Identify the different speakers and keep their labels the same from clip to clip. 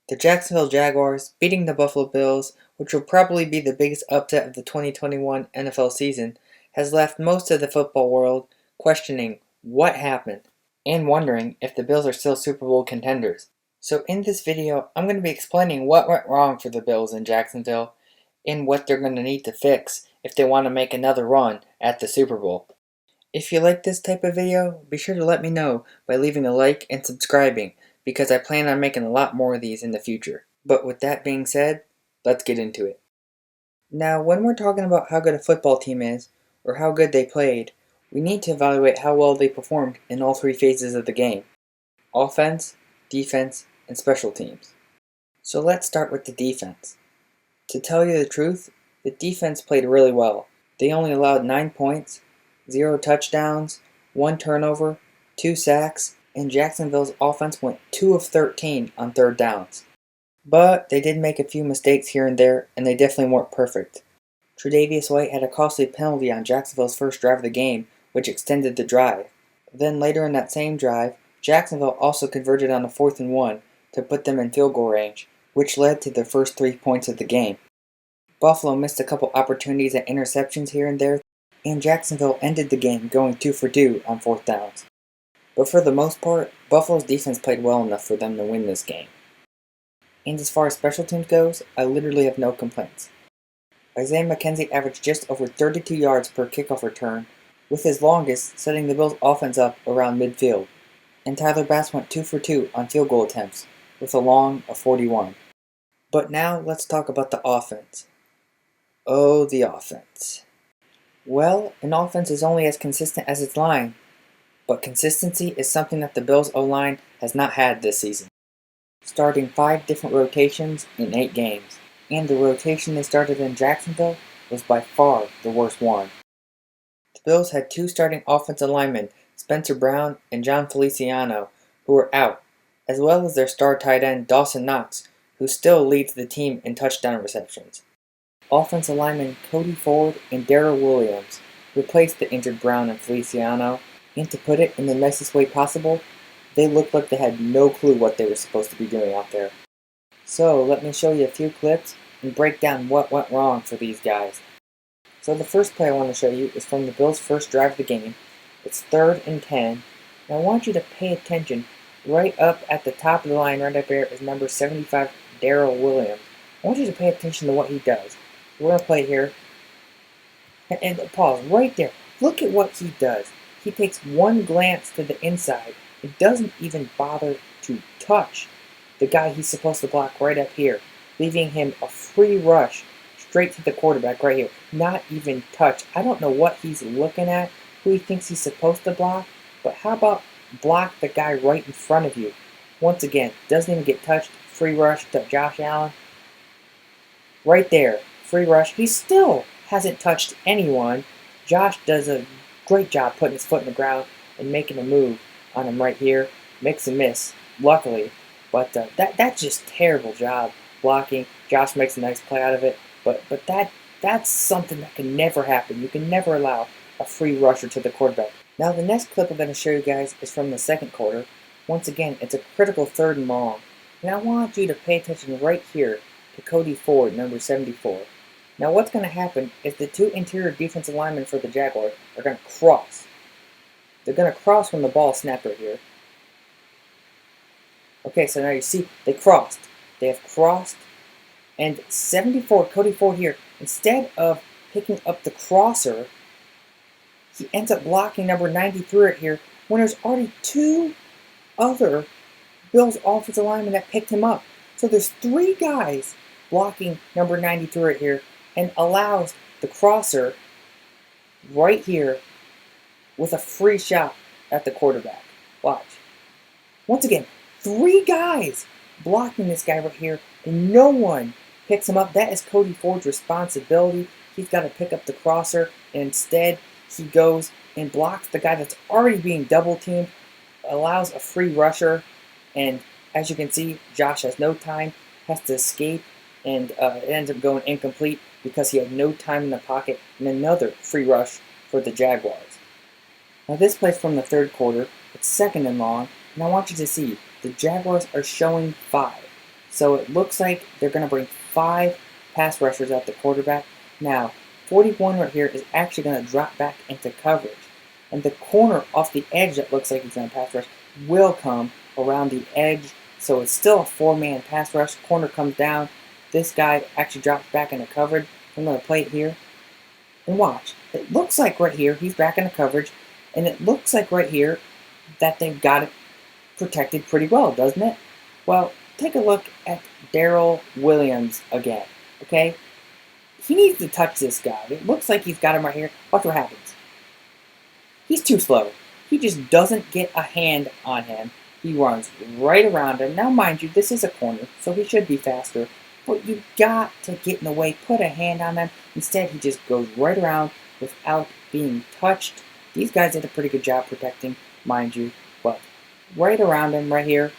Speaker 1: The Jacksonville Jaguars beating the Buffalo Bills, which will probably be the biggest upset of the 2021 NFL season, has left most of the football world questioning what happened and wondering if the Bills are still Super Bowl contenders. So in this video, I'm going to be explaining what went wrong for the Bills in Jacksonville and what they're going to need to fix if they want to make another run at the Super Bowl. If you like this type of video, be sure to let me know by leaving a like and subscribing, because I plan on making a lot more of these in the future. But with that being said, let's get into it. Now, when we're talking about how good a football team is, or how good they played, we need to evaluate how well they performed in all three phases of the game: offense, defense, and special teams. So let's start with the defense. To tell you the truth, the defense played really well. They only allowed 9 points, 0 touchdowns, 1 turnover, 2 sacks, and Jacksonville's offense went 2 of 13 on third downs. But they did make a few mistakes here and there, and they definitely weren't perfect. Tre'Davious White had a costly penalty on Jacksonville's first drive of the game, which extended the drive. Then later in that same drive, Jacksonville also converted on a 4th and 1 to put them in field goal range, which led to their first 3 points of the game. Buffalo missed a couple opportunities at interceptions here and there, and Jacksonville ended the game going 2 for 2 on 4th downs. But for the most part, Buffalo's defense played well enough for them to win this game. And as far as special teams goes, I literally have no complaints. Isaiah McKenzie averaged just over 32 yards per kickoff return, with his longest setting the Bills' offense up around midfield. And Tyler Bass went 2 for 2 on field goal attempts, with a long of 41. But now let's talk about the offense. Oh, the offense. Well, an offense is only as consistent as its line, but consistency is something that the Bills' O-line has not had this season. Starting 5 different rotations in 8 games, and the rotation they started in Jacksonville was by far the worst one. The Bills had 2 starting offensive linemen, Spencer Brown and John Feliciano, who were out, as well as their star tight end Dawson Knox, who still leads the team in touchdown receptions. Offensive linemen Cody Ford and Darrell Williams replaced the injured Brown and Feliciano, and to put it in the nicest way possible, they looked like they had no clue what they were supposed to be doing out there. So let me show you a few clips and break down what went wrong for these guys. So the first play I want to show you is from the Bills' first drive of the game. It's 3rd and 10, and I want you to pay attention. Right up at the top of the line, right up there, is number 75, Darrell Williams. I want you to pay attention to what he does. We're going to play here. And pause right there. Look at what he does. He takes one glance to the inside. He doesn't even bother to touch the guy he's supposed to block right up here, leaving him a free rush straight to the quarterback right here. Not even touch. I don't know what he's looking at, who he thinks he's supposed to block, but how about block the guy right in front of you? Once again, doesn't even get touched. Free rush to Josh Allen. Right there. Free rush. He still hasn't touched anyone. Josh does a great job putting his foot in the ground and making a move on him right here. Makes a miss, luckily. But that's just terrible job blocking. Josh makes a nice play out of it. But that's something that can never happen. You can never allow a free rusher to the quarterback. Now the next clip I'm going to show you guys is from the second quarter. Once again, it's a critical 3rd and long. And I want you to pay attention right here to Cody Ford, number 74. Now what's going to happen is the 2 interior defensive linemen for the Jaguars are going to cross. They're going to cross when the ball snapped right here. Okay, so now you see they crossed. They have crossed. And 74, Cody Ford here, instead of picking up the crosser, he ends up blocking number 93 right here when there's already 2 other Bills offensive linemen that picked him up. So there's 3 guys blocking number 93 right here, and allows the crosser right here with a free shot at the quarterback. Watch. Once again, 3 guys blocking this guy right here, and no one picks him up. That is Cody Ford's responsibility. He's got to pick up the crosser, and instead he goes and blocks the guy that's already being double teamed, allows a free rusher, and as you can see, Josh has no time, has to escape, and it ends up going incomplete because he had no time in the pocket, and another free rush for the Jaguars. Now this play from the 3rd quarter, it's 2nd and long, and I want you to see the Jaguars are showing 5. So it looks like they're going to bring 5 pass rushers at the quarterback. Now, 41 right here is actually going to drop back into coverage. And the corner off the edge that looks like he's going to pass rush will come around the edge. So it's still a 4-man pass rush. Corner comes down. This guy actually drops back into coverage. I'm going to play it here. And watch. It looks like right here he's back into coverage. And it looks like right here that they've got it protected pretty well, doesn't it? Well, take a look at Darrell Williams again, okay? He needs to touch this guy. It looks like he's got him right here. Watch what happens. He's too slow. He just doesn't get a hand on him. He runs right around him. Now, mind you, this is a corner, so he should be faster. But you got to get in the way, put a hand on them. Instead, he just goes right around without being touched. These guys did a pretty good job protecting, mind you. But right around him right here,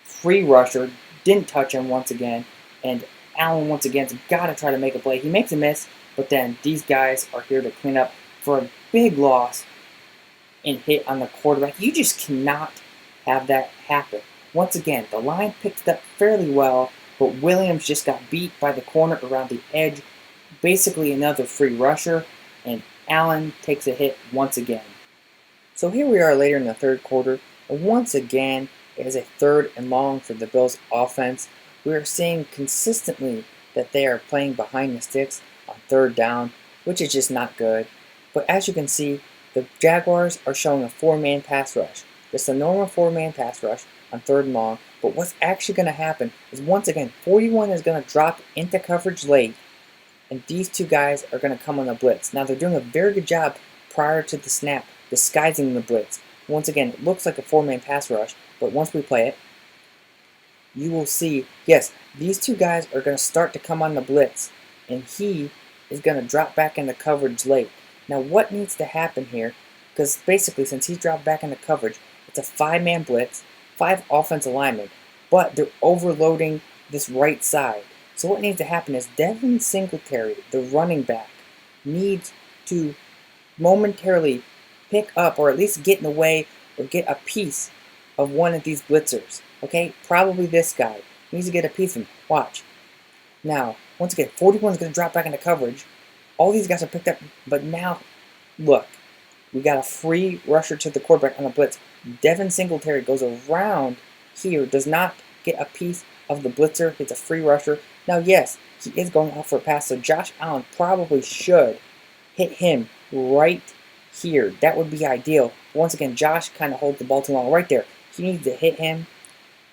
Speaker 1: free rusher, didn't touch him once again. And Allen once again has got to try to make a play. He makes a miss, but then these guys are here to clean up for a big loss and hit on the quarterback. You just cannot have that happen. Once again, the line picked it up fairly well, but Williams just got beat by the corner around the edge. Basically another free rusher, and Allen takes a hit once again. So here we are later in the third quarter, and once again, it is a 3rd and long for the Bills offense. We are seeing consistently that they are playing behind the sticks on 3rd down, which is just not good. But as you can see, the Jaguars are showing a 4-man pass rush. Just a normal 4-man pass rush on 3rd and long. But what's actually going to happen is, once again, 41 is going to drop into coverage late, and these two guys are going to come on the blitz. Now, they're doing a very good job prior to the snap disguising the blitz. Once again, it looks like a 4-man pass rush, but once we play it, you will see, yes, these two guys are going to start to come on the blitz, and he is going to drop back into coverage late. Now, what needs to happen here, because basically since he's dropped back into coverage, it's a 5-man blitz, 5 offensive linemen, but they're overloading this right side. So what needs to happen is Devin Singletary, the running back, needs to momentarily pick up, or at least get in the way, or get a piece of one of these blitzers. Okay, probably this guy. He needs to get a piece of him. Watch. Now, once again, 41 is going to drop back into coverage. All these guys are picked up, but now, look, we got a free rusher to the quarterback on a blitz. Devin Singletary goes around here, does not get a piece of the blitzer. It's a free rusher. Now, yes, he is going out for a pass, so Josh Allen probably should hit him right here. That would be ideal. Once again, Josh kind of holds the ball too long right there. He needs to hit him.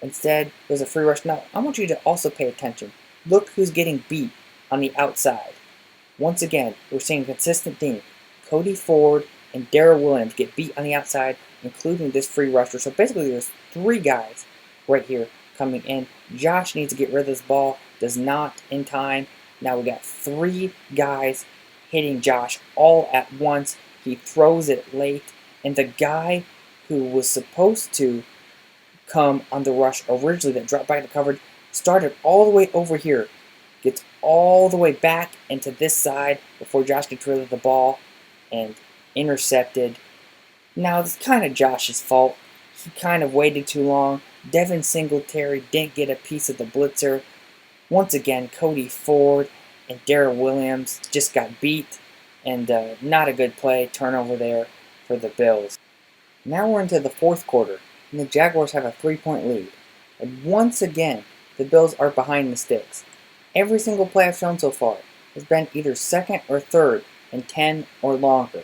Speaker 1: Instead, there's a free rush. Now, I want you to also pay attention. Look who's getting beat on the outside. Once again, we're seeing a consistent theme. Cody Ford and Darrell Williams get beat on the outside, including this free rusher. So basically, there's 3 guys right here coming in. Josh needs to get rid of this ball. Does not in time. Now we got 3 guys hitting Josh all at once. He throws it late. And the guy who was supposed to come on the rush originally that dropped back into coverage started all the way over here. Gets all the way back into this side before Josh gets rid of the ball and intercepted. Now, it's kind of Josh's fault. He kind of waited too long. Devin Singletary didn't get a piece of the blitzer. Once again, Cody Ford and Darrell Williams just got beat. And not a good play, turnover there for the Bills. Now we're into the 4th quarter, and the Jaguars have a 3-point lead. And once again, the Bills are behind the sticks. Every single play I've shown so far has been either 2nd or 3rd and 10 or longer.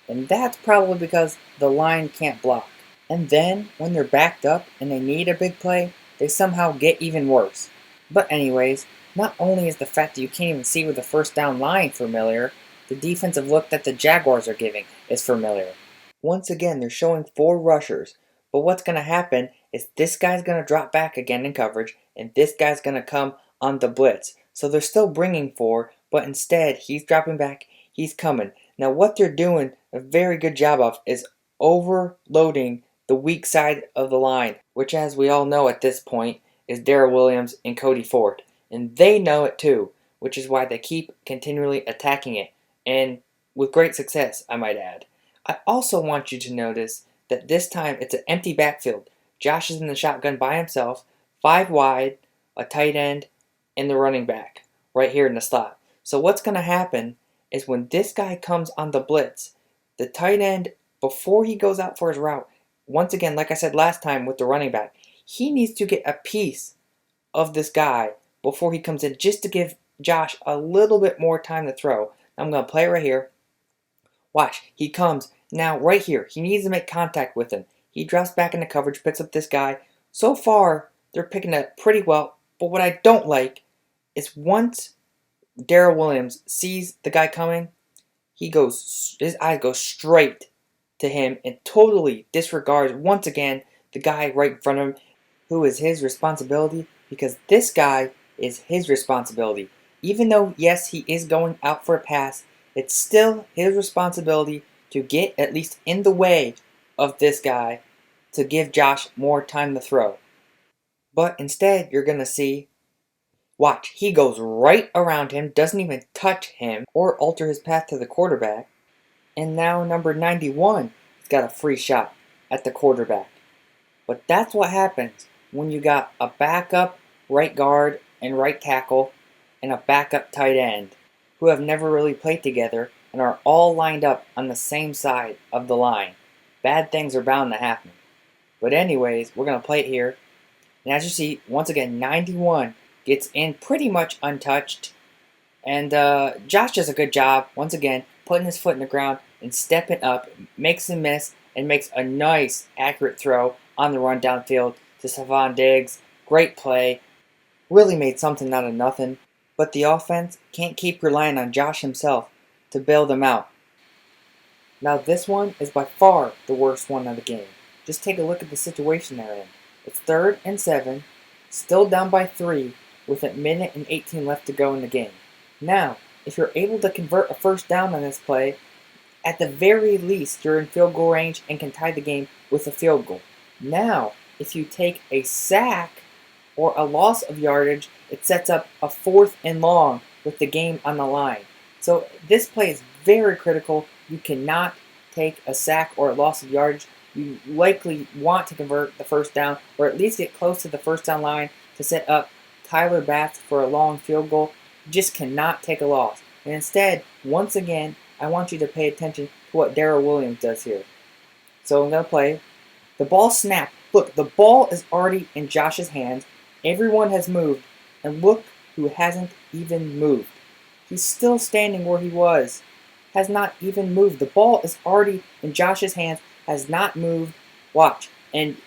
Speaker 1: And that's probably because the line can't block. And then, when they're backed up and they need a big play, they somehow get even worse. But anyways, not only is the fact that you can't even see with the first down line familiar, the defensive look that the Jaguars are giving is familiar. Once again, they're showing 4 rushers, but what's going to happen is this guy's going to drop back again in coverage, and this guy's going to come on the blitz. So they're still bringing 4, but instead, he's dropping back, he's coming. Now what they're doing a very good job of is overloading the weak side of the line, which, as we all know at this point, is Darrell Williams and Cody Ford. And they know it too, which is why they keep continually attacking it. And with great success, I might add. I also want you to notice that this time it's an empty backfield. Josh is in the shotgun by himself, 5 wide, a tight end, and the running back right here in the slot. So what's going to happen is when this guy comes on the blitz, the tight end, before he goes out for his route, once again, like I said last time with the running back, he needs to get a piece of this guy before he comes in just to give Josh a little bit more time to throw. I'm going to play right here. Watch, he comes now right here. He needs to make contact with him. He drops back into coverage, picks up this guy. So far, they're picking it pretty well. But what I don't like is once Darrell Williams sees the guy coming, his eyes go straight to him and totally disregards once again the guy right in front of him, who is his responsibility, because this guy is his responsibility. Even though, yes, he is going out for a pass, it's still his responsibility to get at least in the way of this guy to give Josh more time to throw. But instead, you're going to see, watch, he goes right around him, doesn't even touch him or alter his path to the quarterback. And now number 91 has got a free shot at the quarterback. But that's what happens when you got a backup right guard and right tackle and a backup tight end who have never really played together and are all lined up on the same side of the line. Bad things are bound to happen. But anyways, we're going to play it here. And as you see, once again, 91 gets in pretty much untouched. And Josh does a good job, once again, putting his foot in the ground and stepping up, makes him miss, and makes a nice, accurate throw on the run downfield to Savon Diggs. Great play. Really made something out of nothing. But the offense can't keep relying on Josh himself to bail them out. Now this one is by far the worst one of the game. Just take a look at the situation they're in. It's 3rd and 7, still down by 3, with a minute and 18 left to go in the game. Now, if you're able to convert a first down on this play, at the very least you're in field goal range and can tie the game with a field goal. Now, if you take a sack or a loss of yardage, it sets up a 4th and long with the game on the line. So this play is very critical. You cannot take a sack or a loss of yardage. You likely want to convert the first down or at least get close to the first down line to set up Tyler Bass for a long field goal. You just cannot take a loss. And instead, once again, I want you to pay attention to what Darrell Williams does here. So I'm going to play. The ball snapped. Look, the ball is already in Josh's hands. Everyone has moved. And look who hasn't even moved. He's still standing where he was. Has not even moved. The ball is already in Josh's hands. Has not moved. Watch. And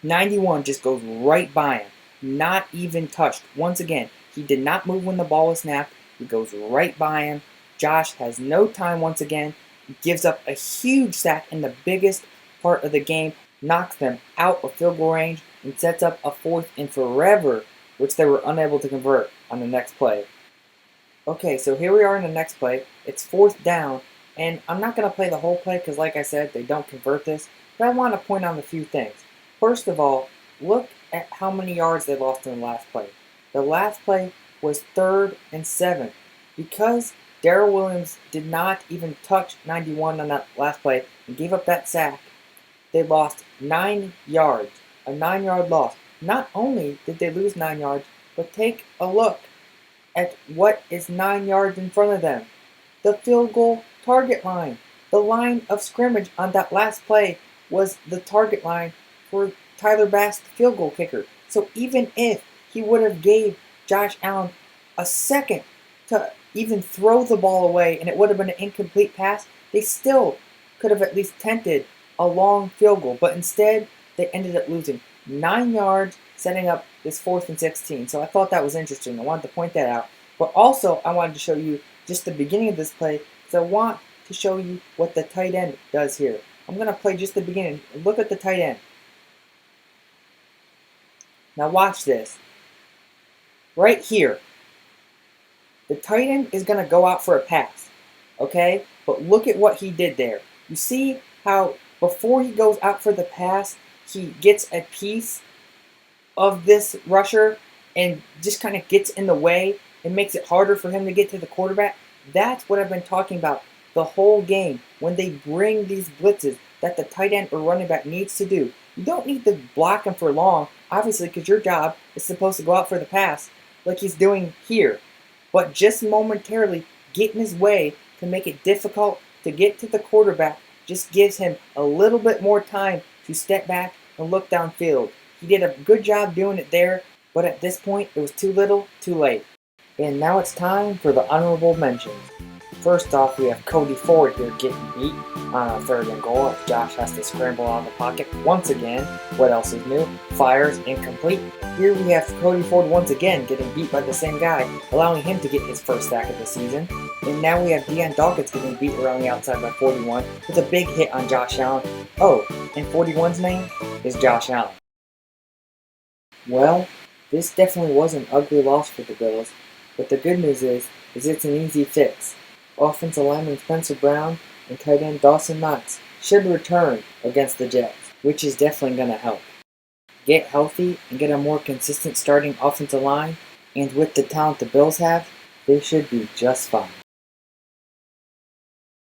Speaker 1: 91 just goes right by him. Not even touched. Once again, he did not move when the ball was snapped. He goes right by him. Josh has no time once again. He gives up a huge sack in the biggest part of the game. Knocks them out of field goal range and sets up a 4th and forever, which they were unable to convert on the next play. Okay, so here we are in the next play. It's 4th down, and I'm not going to play the whole play because, like I said, they don't convert this. But I want to point out a few things. First of all, look at how many yards they lost in the last play. The last play was 3rd and 7. Because Darrell Williams did not even touch 91 on that last play and gave up that sack, they lost 9 yards. A 9-yard loss. Not only did they lose 9 yards, but take a look at what is 9 yards in front of them. The field goal target line. The line of scrimmage on that last play was the target line for Tyler Bass, the field goal kicker. So even if he would have gave Josh Allen a second to even throw the ball away and it would have been an incomplete pass, they still could have at least tempted a long field goal. But instead, they ended up losing 9 yards, setting up this 4th and 16. So I thought that was interesting. I wanted to point that out. But also, I wanted to show you just the beginning of this play because I want to show you what the tight end does here. I'm going to play just the beginning. Look at the tight end. Now watch this. Right here. The tight end is going to go out for a pass. Okay? But look at what he did there. You see how before he goes out for the pass, he gets a piece of this rusher and just kind of gets in the way and makes it harder for him to get to the quarterback. That's what I've been talking about the whole game. When they bring these blitzes that the tight end or running back needs to do, You don't need to block him for long, obviously, because your job is supposed to go out for the pass, like he's doing here. But just momentarily get in his way to make it difficult to get to the quarterback just gives him a little bit more time to step back and look downfield. He did a good job doing it there, but at this point it was too little, too late. And now it's time for the honorable mentions. First off, we have Cody Ford here getting beat on a 3rd and goal as Josh has to scramble out of the pocket once again. What else is new? Fires incomplete. Here we have Cody Ford once again getting beat by the same guy, allowing him to get his first sack of the season. And now we have Deion Dawkins getting beat around the outside by 41 with a big hit on Josh Allen. Oh, and 41's name is Josh Allen. Well, this definitely was an ugly loss for the Bills, but the good news is it's an easy fix. Offensive lineman Spencer Brown and tight end Dawson Knox should return against the Jets, which is definitely going to help. Get healthy and get a more consistent starting offensive line, and with the talent the Bills have, they should be just fine.